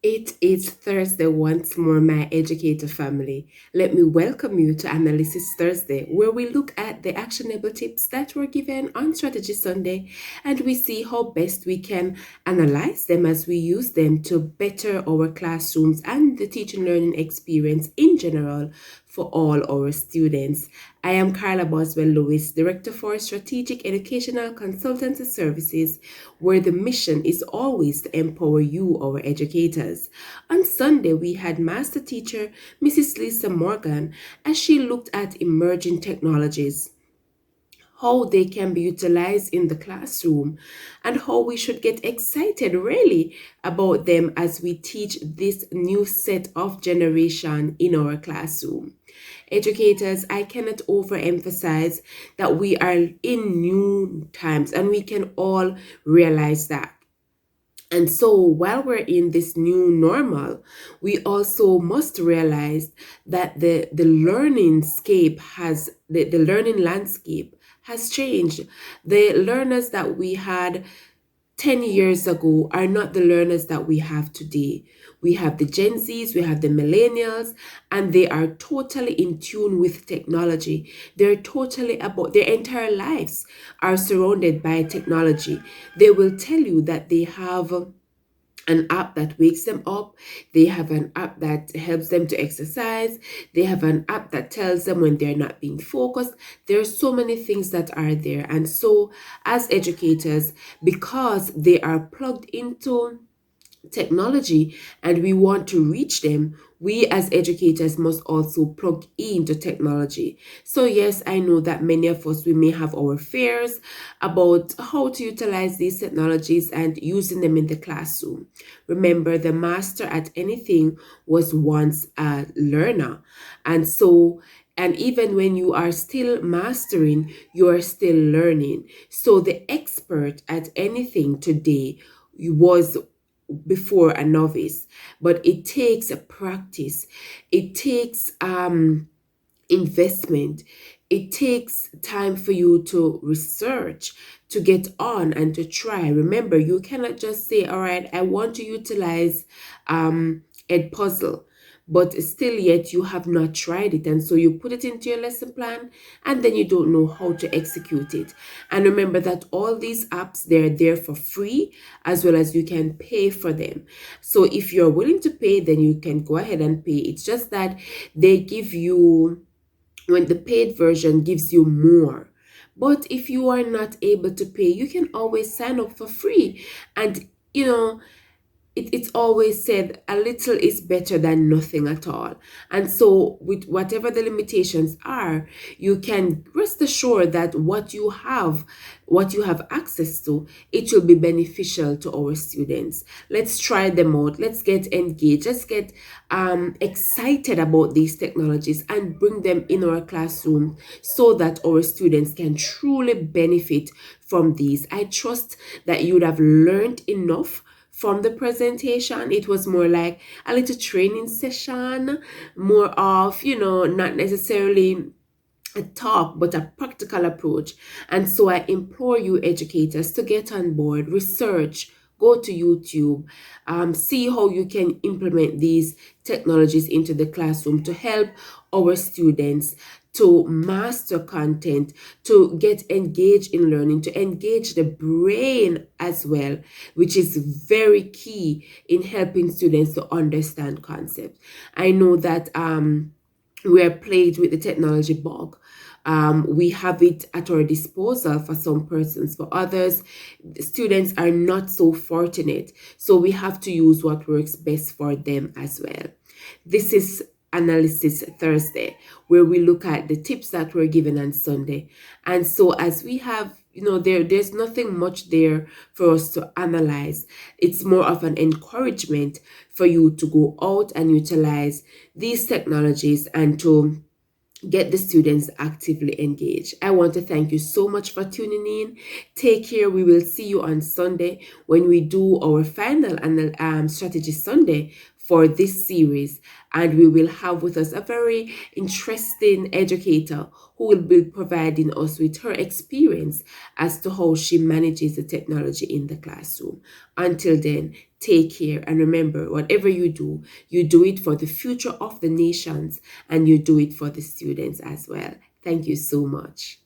It is Thursday once more, my educator family. Let me welcome you to Analysis Thursday, where we look at the actionable tips that were given on Strategy Sunday and we see how best we can analyze them as we use them to better our classrooms and the teaching learning experience in general for all our students. I am Carla Boswell-Lewis, Director for Strategic Educational Consultancy Services, where the mission is always to empower you, our educators. On Sunday, we had Master Teacher Mrs. Lisa Morgan as she looked at emerging technologies, how they can be utilized in the classroom, and how we should get excited really about them as we teach this new set of generation in our classroom. Educators, I cannot overemphasize that we are in new times and we can all realize that. And so while we're in this new normal, we also must realize that the learning scape has the learning landscape has changed. The learners that we had 10 years ago are not the learners that we have today. We have the Gen Zs, we have the millennials, and they are totally in tune with technology. They're totally about their entire lives are surrounded by technology. They will tell you that they have an app that wakes them up. They have an app that helps them to exercise. They have an app that tells them when they're not being focused. There are so many things that are there. And so, as educators, because they are plugged into technology and we want to reach them, we as educators must also plug into technology. So yes, I know that many of us, we may have our fears about how to utilize these technologies and using them in the classroom. Remember, the master at anything was once a learner. And so, and even when you are still mastering, you are still learning. So the expert at anything today was before a novice, but it takes a practice, it takes investment, it takes time for you to research, to get on and to try. Remember, you cannot just say, all right, I want to utilize Edpuzzle, but still yet you have not tried it, and so you put it into your lesson plan and then you don't know how to execute it. And remember that all these apps, they're there for free, as well as you can pay for them. So if you're willing to pay, then you can go ahead and pay. It's just that they give you, when the paid version gives you more. But if you are not able to pay, you can always sign up for free. And it's always said a little is better than nothing at all. And so with whatever the limitations are, you can rest assured that what you have access to, it will be beneficial to our students. Let's try them out. Let's get engaged. Let's get excited about these technologies and bring them in our classroom so that our students can truly benefit from these. I trust that you would have learned enough from the presentation. It was more like a little training session, more of, not necessarily a talk, but a practical approach. And so I implore you, educators, to get on board, research, go to YouTube, see how you can implement these technologies into the classroom to help our students to master content, to get engaged in learning, to engage the brain as well, which is very key in helping students to understand concepts. I know that we're plagued with the technology bug. We have it at our disposal for some persons. For others, students are not so fortunate. So we have to use what works best for them as well. This is Analysis Thursday, where we look at the tips that were given on Sunday. And so as we have, there's nothing much there for us to analyze. It's more of an encouragement for you to go out and utilize these technologies and to get the students actively engaged. I want to thank you so much for tuning in. Take care. We will see you on Sunday when we do our final strategy Sunday for this series, and we will have with us a very interesting educator who will be providing us with her experience as to how she manages the technology in the classroom. Until then, Take care, and remember, whatever you do it for the future of the nations, and you do it for the students as well. Thank you so much.